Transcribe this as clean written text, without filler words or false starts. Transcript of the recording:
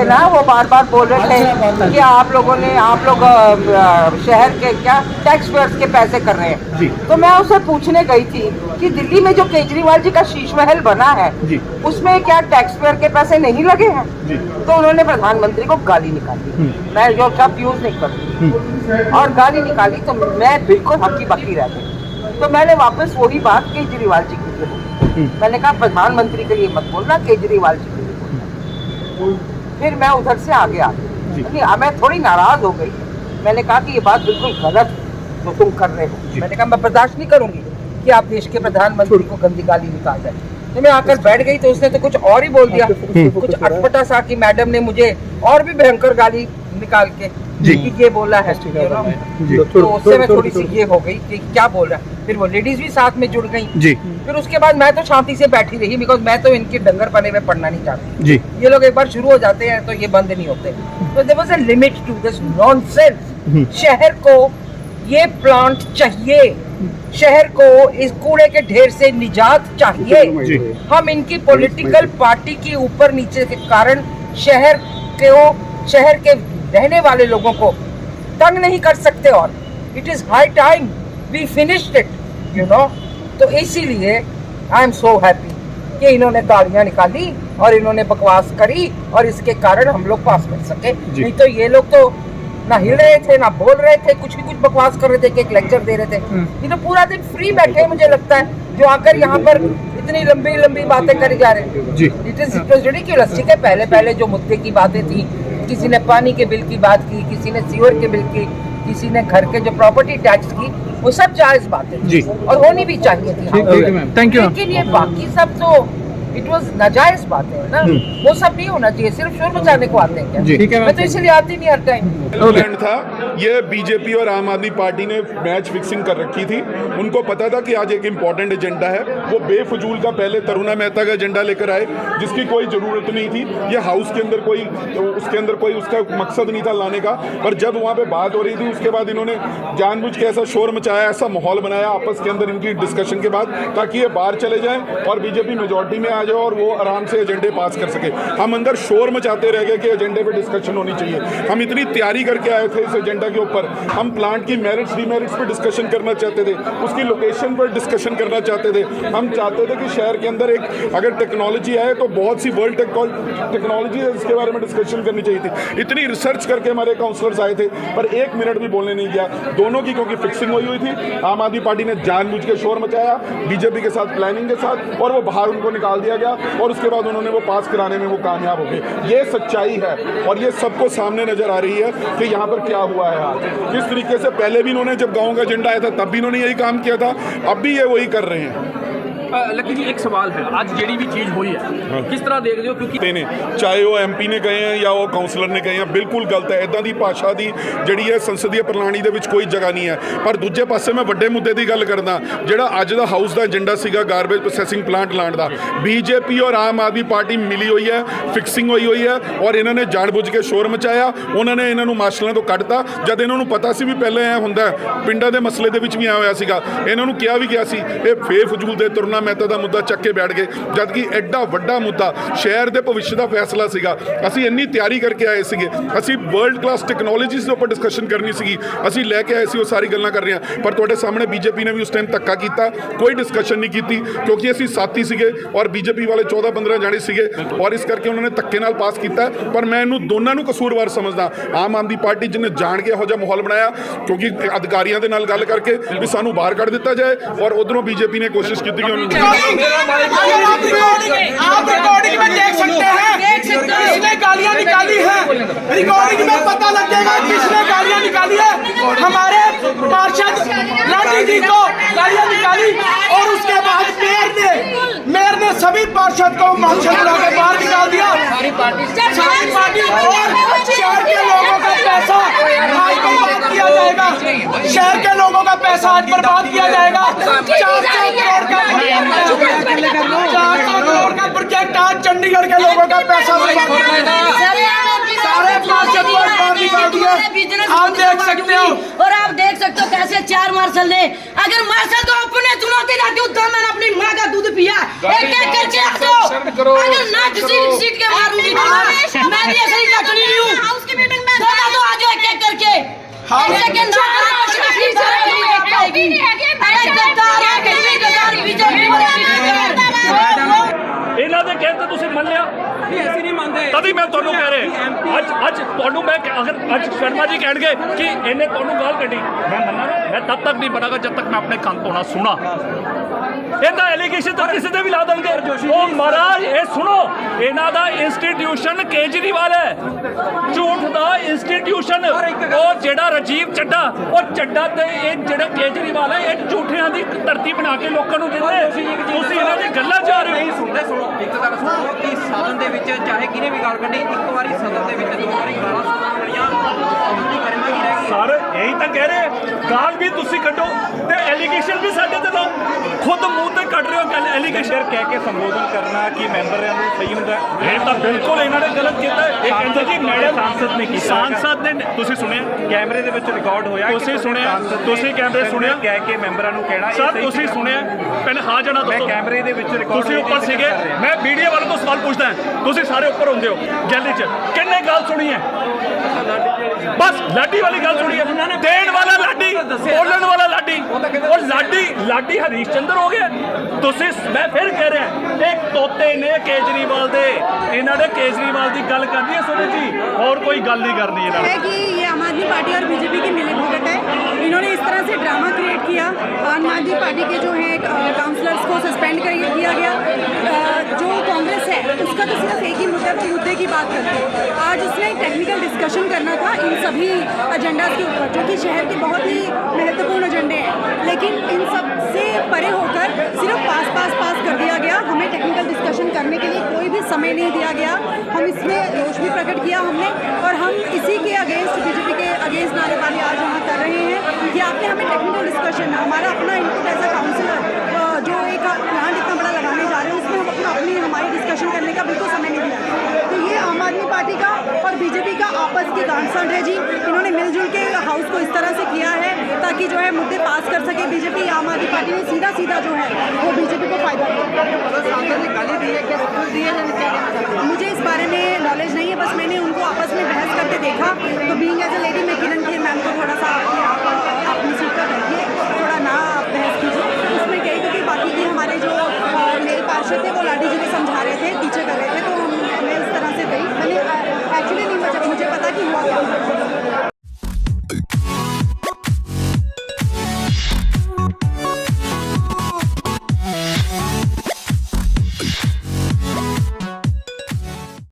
ना वो बार बार बोल रहे थे कि आप लोग शहर के क्या टैक्स पेयर्स के पैसे कर रहे हैं। तो मैं उसे पूछने गई थी कि दिल्ली में जो केजरीवाल जी का शीश महल बना है उसमें क्या टैक्स पेयर के पैसे नहीं लगे हैं? तो उन्होंने प्रधानमंत्री को गाली निकाली। मैं जो शब्द यूज नहीं करती और गाली निकाली तो मैं बिल्कुल हक्की बक्की रह गई। तो मैंने वापस वही बात केजरीवाल जी के लिए बोली। मैंने कहा प्रधानमंत्री के लिए मत बोलना, केजरीवाल जी के लिए बोलना। फिर मैं उधर से आगे आ गई। मैं थोड़ी नाराज हो गई। मैंने कहा कि ये बात बिल्कुल गलत जो तुम कर रहे हो। मैंने कहा मैं बर्दाश्त नहीं करूंगी कि आप देश के प्रधानमंत्री को गंदी गाली निकाल दें। तो मैं आकर बैठ गई तो उसने तो कुछ और ही बोल दिया, कुछ अटपटा सा कि मैडम ने मुझे और भी भयंकर गाली निकाल के कि ये बोला है। तो उससे मैं थोड़ी सी ये हो गई कि क्या बोल रहा है। फिर वो लेडीज भी साथ में जुड़ गई। फिर उसके बाद मैं तो शांति से बैठी रही, बिकॉज मैं तो इनके डंगर पने में पढ़ना नहीं चाहती। ये लोग एक बार शुरू हो जाते हैं तो ये बंद नहीं होते। तो there was a limit to this nonsense. शहर को ये प्लांट चाहिए, शहर को इस कूड़े के ढेर से निजात चाहिए। हम इनकी पॉलिटिकल पार्टी के ऊपर नीचे के कारण शहर के रहने वाले लोगों को तंग नहीं कर सकते। और it is high time we finished it, you know. तो इसीलिए आई एम सो हैप्पी कि इन्होंने गालियां निकाली और इन्होंने बकवास करी और इसके कारण हम लोग पास कर सके। नहीं तो ये लोग तो ना हिल रहे थे ना बोल रहे थे, कुछ बकवास कर रहे थे कि एक लेक्चर दे रहे थे। ये तो पूरा दिन फ्री बैठे मुझे लगता है, जो आकर यहाँ पर इतनी लंबी लंबी बातें करी जा रहे हैं। It was ridiculous. ठीक है, पहले जो मुद्दे की बातें थी, किसी ने पानी के बिल की बात की, किसी ने सीवर के बिल की, किसी ने घर के जो प्रॉपर्टी टैक्स की, वो सब जायज बातें थी और होनी भी चाहिए थी। Thank you. लेकिन ये बाकी सब तो इट वाज नाजायज बातें है ना, वो सब नहीं होना चाहिए। सिर्फ शोर मचाने को आते हैं क्या? ठीक है, मैं तो इसलिए आती नहीं हर टाइम। था ये बीजेपी और आम आदमी पार्टी ने मैच फिक्सिंग कर रखी थी। उनको पता था कि आज एक इम्पॉर्टेंट एजेंडा है। वो बेफजूल का पहले तरुणा मेहता का एजेंडा लेकर आए जिसकी कोई ज़रूरत नहीं थी। ये हाउस के अंदर कोई उसका मकसद नहीं था लाने का। पर जब वहाँ पे बात हो रही थी उसके बाद इन्होंने जानबूझ के ऐसा शोर मचाया, ऐसा माहौल बनाया आपस के अंदर इनकी डिस्कशन के बाद, ताकि ये बाहर चले जाएं और बीजेपी मेजॉरिटी में आ जाए और वो आराम से एजेंडे पास कर सके। हम अंदर शोर मचाते रह गए कि एजेंडे पे डिस्कशन होनी चाहिए। हम इतनी तैयारी करके आए थे इस एजेंडा के ऊपर। हम प्लांट की मेरिट्स डीमेरिट्स पे डिस्कशन करना चाहते थे, उसकी लोकेशन पर डिस्कशन करना चाहते थे। हम चाहते थे कि शहर के अंदर एक अगर टेक्नोलॉजी आए तो बहुत सी वर्ल्ड टेक्नोलॉजी है जिसके बारे में डिस्कशन करनी चाहिए थी। इतनी रिसर्च करके हमारे काउंसलर्स आए थे पर एक मिनट भी बोलने नहीं दिया दोनों की, क्योंकि फिक्सिंग हुई थी। आम आदमी पार्टी ने जानबूझ के शोर मचाया बीजेपी के साथ, प्लानिंग के साथ, और वो बाहर उनको निकाल दिया गया और उसके बाद उन्होंने वो पास कराने में वो कामयाब हो गए। ये सच्चाई है और ये सबको सामने नजर आ रही है कि यहाँ पर क्या हुआ है। आज किस तरीके से पहले भी इन्होंने जब गाँव का एजेंडा आया था तब भी इन्होंने यही काम किया था, अब भी ये वही कर रहे हैं। लेकिन जी एक सवाल है, आज ਜਿਹੜੀ भी चीज़ हुई है किस तरह देख रहे हो? क्योंकि चाहे वो MP ने कहे हैं या वो काउंसलर ने कहे हैं, बिल्कुल गलत है। इदां दी भाषा ਦੀ ਜਿਹੜੀ ਹੈ ਸੰਸਦੀय ਪ੍ਰਣਾਲੀ ਦੇ ਵਿੱਚ ਕੋਈ ਜਗ੍ਹਾ ਨਹੀਂ ਹੈ। ਪਰ ਦੂਜੇ ਪਾਸੇ ਮੈਂ ਵੱਡੇ ਮੁੱਦੇ ਦੀ ਗੱਲ ਕਰਦਾ, ਜਿਹੜਾ ਅੱਜ ਦਾ ਹਾਊਸ ਦਾ ਏਜੰਡਾ ਸੀਗਾ ਗਾਰਬੇਜ ਪ੍ਰੋਸੈਸਿੰਗ ਪਲਾਂਟ ਲਾਉਣ ਦਾ, BJP और आम आदमी पार्टी मिली हुई है, फिक्सिंग हुई है और ਇਹਨਾਂ ਨੇ ਜਾਣਬੁੱਝ ਕੇ ਸ਼ੋਰ ਮਚਾਇਆ। ਉਹਨਾਂ ਨੇ ਇਹਨਾਂ ਨੂੰ ਮਾਰਸ਼ਲਾਂ ਤੋਂ ਕੱਢਤਾ ਜਦ ਇਹਨਾਂ ਨੂੰ ਪਤਾ ਸੀ ਵੀ ਪਹਿਲੇ ਐ ਹੁੰਦਾ ਪਿੰਡਾਂ ਦੇ ਮਸਲੇ ਦੇ ਵਿੱਚ ਵੀ ਆਇਆ ਹੋਇਆ ਸੀਗਾ। ਇਹਨਾਂ ਨੂੰ ਕਿਹਾ ਵੀ ਗਿਆ ਸੀ ਇਹ ਬੇਫਜ਼ੂਲ ਦੇ ਤੁਰਨਾ ਮਹਿਤਾ ਦਾ ਮੁੱਦਾ ਚੱਕ ਕੇ ਬੈਠ ਗਏ, ਜਦ ਕਿ ਐਡਾ ਵੱਡਾ ਮੁੱਦਾ ਸ਼ਹਿਰ ਦੇ ਭਵਿੱਖ ਦਾ ਫੈਸਲਾ ਸੀਗਾ। ਅਸੀਂ ਇੰਨੀ ਤਿਆਰੀ ਕਰਕੇ ਆਏ ਸੀਗੇ, ਅਸੀਂ ਵਰਲਡ ਕਲਾਸ ਟੈਕਨੋਲੋਜੀਜ਼ ਦੇ ਉੱਪਰ ਡਿਸਕਸ਼ਨ ਕਰਨੀ ਸੀਗੀ, ਅਸੀਂ ਲੈ ਕੇ ਆਏ ਸੀ, ਉਹ ਸਾਰੀ ਗੱਲਾਂ ਕਰ ਰਹੇ ਹਾਂ। ਪਰ ਤੁਹਾਡੇ ਸਾਹਮਣੇ BJP ਨੇ ਵੀ ਉਸ ਟਾਈਮ ਧੱਕਾ ਕੀਤਾ, ਕੋਈ ਡਿਸਕਸ਼ਨ ਨਹੀਂ ਕੀਤੀ ਕਿਉਂਕਿ ਅਸੀਂ ਸਾਥੀ ਸੀਗੇ ਔਰ BJP ਵਾਲੇ 14-15 ਜਾਣੇ ਸੀਗੇ ਔਰ ਇਸ ਕਰਕੇ ਉਹਨਾਂ ਨੇ ਧੱਕੇ ਨਾਲ ਪਾਸ ਕੀਤਾ। ਪਰ ਮੈਂ ਇਹਨੂੰ ਦੋਨਾਂ ਨੂੰ ਕਸੂਰਵਾਰ ਸਮਝਦਾ। ਆਮ ਆਦਮੀ ਪਾਰਟੀ ਜਿਹਨੇ ਜਾਣ ਕੇ ਇਹੋ ਜਿਹਾ ਮਾਹੌਲ ਬਣਾਇਆ ਕਿਉਂਕਿ ਅਧਿਕਾਰੀਆਂ ਦੇ ਨਾਲ ਗੱਲ ਕਰਕੇ ਵੀ ਸਾਨੂੰ ਬਾਹਰ ਕੱਢ ਦਿੱਤਾ ਜਾਏ ਔਰ ਉਧਰੋਂ BJP ਨੇ ਕੋਸ਼ਿਸ਼ ਕੀਤੀ ਕਿ ਉਹਨੂੰ आप रिकॉर्डिंग में देख सकते हैं किसने गालियां निकाली है। रिकॉर्डिंग में पता लग जाएगा किसने गालियां निकाली है। हमारे पार्षद लाठी जी को गालियां निकाली और उसके बाद मेयर ने सभी पार्षद को मार्शल बुला के बाहर निकाल दिया। सारी पार्टी और शहर के लोगों का पैसा आज बर्बाद किया जाएगा। शहर के लोगों का पैसा आज बर्बाद किया जाएगा। 400 करोड़ का प्रोजेक्ट आज चंडीगढ़ के लोगों का पैसा बर्बाद किया जाएगा। सारे पार्षद को बाहर निकाल दिया। आप देख सकते हो। और आप देख सकते हो कैसे 4 मार्शल ने, अगर मार्शल तो अपने चुनौती जाती हूँ तो मैंने अपनी माँ का दूध पिया, एक एक करके आ जाओ, अगर ना किसी सीट के मारूंगी मैं भी ऐसे ही चटनी हूँ, दोनों तो आ जाओ एक एक करके। ऐसे के ना ਇਹਨਾਂ ਦੇ ਕਹਿੰਦੇ ਤੁਸੀਂ ਮੰਨ ਲਿਆ ਅਸੀਂ ਨਹੀਂ ਮੰਨਦੇ ਤभी ਮੈਂ ਤੁਹਾਨੂੰ ਕਹਿ ਰਿਹਾ ਅੱਜ ਤੁਹਾਨੂੰ ਮੈਂ ਅਗਰ ਅੱਜ ਸ਼ਰਮਾ ਜੀ ਕਹਿਣਗੇ ਕਿ ਇਹਨੇ ਤੁਹਾਨੂੰ ਗਾਲ ਕੱਢੀ ਮੈਂ ਮੰਨਾਂਗਾ ਮੈਂ ਤਦ ਤੱਕ ਨਹੀਂ ਬਣਾਗਾ ਜਦ ਤੱਕ ਮੈਂ ਆਪਣੇ ਕੰਨ ਤੋਂ ਨਾ ਸੁਣਾ ਇਹਦਾ ਐਲੀਗੇਸ਼ਨ ਤਾਂ ਕਿਸੇ ਤੇ ਵੀ ਲਾ ਦੇਣਗੇ ਉਹ ਮਹਾਰਾਜ ਇਹ ਸੁਣੋ ਇਹਨਾਂ ਦਾ ਇੰਸਟੀਟਿਊਸ਼ਨ ਕੇਜਰੀਵਾਲ ਹੈ ਝੂਠ ਦਾ ਇੰਸਟੀਟਿਊਸ਼ਨ ਉਹ ਜਿਹੜਾ ਰਾਜੀਵ ਚੱਡਾ ਉਹ ਚੱਡਾ ਤੇ ਇਹ ਜਿਹੜਾ ਕੇਜਰੀਵਾਲ ਹੈ ਇਹ ਝੂਠਿਆਂ ਦੀ ਧਰਤੀ ਬਣਾ ਕੇ ਲੋਕਾਂ ਨੂੰ ਦਿੰਦੇ ਤੁਸੀਂ ਇਹਨਾਂ ਦੀ ਗੱਲਾਂ ਜਾ ਰਹੇ ਹੋ ਸੁਣੋ ਇੱਕ ਗੱਲ ਸੁਣੋ ਕਿ ਸਦਨ ਦੇ ਵਿੱਚ ਚਾਹੇ ਕਿਹਨੇ ਵੀ ਗਾਲ ਕੱਢੀ ਇੱਕ ਵਾਰੀ ਸਦਨ ਦੇ ਵਿੱਚ 2 ਵਾਰੀ ਗਾਲਾਂ ਸੁਣਨ ਵਾਲੀਆਂ ਉਹਦੀ ਕਰਨਾ ਕੀ ਰਹਿ ਗਈ ਸਰ ਇਹੀ ਤਾਂ ਕਹਿ ਰਹੇ ਗਾਲ ਵੀ ਤੁਸੀਂ ਕੱਢੋ ਤੇ ਐਲੀਗੇਸ਼ਨ ਵੀ ਸਾਡੇ ਤੇ ਲਾਓ ਖੁਦ ਮੂੰਹ ਤੇ ਕੱਢ ਰਹੇ ਹੋ ਗੱਲ ਐਲੀਗੇਸ਼ਨ ਕਹਿ ਕੇ ਸੰਬੋਧਨ ਕਰਨਾ ਕਿ ਮੈਂਬਰਾਂ ਨੂੰ ਸਹੀ ਹੁੰਦਾ ਇਹ ਤਾਂ ਬਿਲਕੁਲ ਇਹਨਾਂ ਨੇ ਗਲਤ ਕੀਤਾ ਇਹ ਕਹਿੰਦੇ ਜੀ ਮੈਡਮ ਸਾਂਸਦ ਨੇ ਕੀਤਾ ਸਾਂਸਦ ਨੇ ਤੁਸੀਂ ਸੁਣਿਆ ਕੈਮਰੇ ਦੇ ਵਿੱਚ ਰਿਕਾਰਡ ਹੋਇਆ ਤੁਸੀਂ ਸੁਣਿਆ ਤੁਸੀਂ ਕੈਮਰੇ ਸੁਣਿਆ ਕਹਿ ਕੇ ਮੈਂਬਰਾਂ ਨੂੰ ਕਹਿਣਾ ਸਰ ਤੁਸੀਂ ਸੁਣਿਆ ਪਹਿਲਾਂ ਹਾਂ ਜਣਾ ਮੈਂ ਦੱਸੋ ਕੈਮਰੇ ਦੇ ਵਿੱਚ ਰਿਕਾਰਡ ਤੁਸੀਂ ਉੱਪਰ ਸੀਗੇ ਮੈਂ ਮੀਡੀਆ ਵਾਲੇ ਤੋਂ ਸਵਾਲ ਪੁੱਛਦਾ ਤੁਸੀਂ ਸਾਰੇ ਉੱਪਰ ਹੁੰਦੇ ਹੋ ਗੈਲਰੀ 'ਚ ਕਿੰਨੇ ਗੱਲ ਸੁਣੀ ਹੈ ਬਸ ਲਾਡੀ ਵਾਲੀ ਗੱਲ ਸੁਣੀ ਹੈ ਦੇਣ ਵਾਲਾ ਲਾਡੀ ਬੋਲਣ ਵਾਲਾ ਲਾਡੀ ਉਹ ਲਾਡੀ ਹਰੀਸ਼ ਚੰਦਰ ਹੋ ਗਿਆ ਤੁਸੀਂ ਮੈਂ ਫਿਰ ਕਹਿ ਰਿਹਾ ਇੱਕ ਤੋਤੇ ਨੇ ਕੇਜਰੀਵਾਲ ਦੇ ਇਹਨਾਂ ਨੇ ਕੇਜਰੀਵਾਲ ਦੀ ਗੱਲ ਕਰਨੀ ਹੈ ਸੁਣੋ जी और कोई गल नहीं करनी है है कि ये आम आदमी पार्टी और बीजेपी की मिलीभगत है। इन्होंने इस तरह से ड्रामा क्रिएट किया, आम आदमी पार्टी के जो है काउंसलर्स को सस्पेंड किया गया, जो कांग्रेस है उसका तो सिर्फ एक ही मुद्दा, वो मुद्दे की बात करते हैं। आज उसने डिस्कशन करना था इन सभी एजेंडाज के ऊपर जो कि शहर के बहुत ही महत्वपूर्ण एजेंडे हैं, लेकिन इन सब से परे होकर सिर्फ पास कर दिया गया। हमें टेक्निकल डिस्कशन करने के लिए कोई भी समय नहीं दिया गया। हम इसमें रोष भी प्रकट किया हमने, और हम इसी के अगेंस्ट बीजेपी के अगेंस्ट नारेबाजी आज यहाँ कर रहे हैं कि आपने हमें टेक्निकल डिस्कशन, हमारा अपना इनपुट एज अ काउंसलर जो एक प्लान इतना बड़ा लगाने जा रहे हैं उसमें हम हमारी डिस्कशन करने का बिल्कुल समय नहीं दिया। तो ये आम आदमी पार्टी का और बीजेपी का आपस की गांठ-साँठ है जी। इन्होंने मिलजुल के हाउस को इस तरह से किया है ताकि जो है मुद्दे पास कर सके बीजेपी। आम आदमी पार्टी ने सीधा जो है वो बीजेपी को फायदा दिया। मुझे इस बारे में नॉलेज नहीं है, बस मैंने उनको आपस में बहस करते देखा तो बीइंग एज ए लेडी मैं किरण खेर मैम को थोड़ा सा अपनी सीट पर बैठिए, थोड़ा ना बहस कीजिए उसमें कही, क्योंकि बाकी की हमारे जो मेल पार्षद थे वो लाडी जी को समझा रहे थे, पीछे कर रहे थे।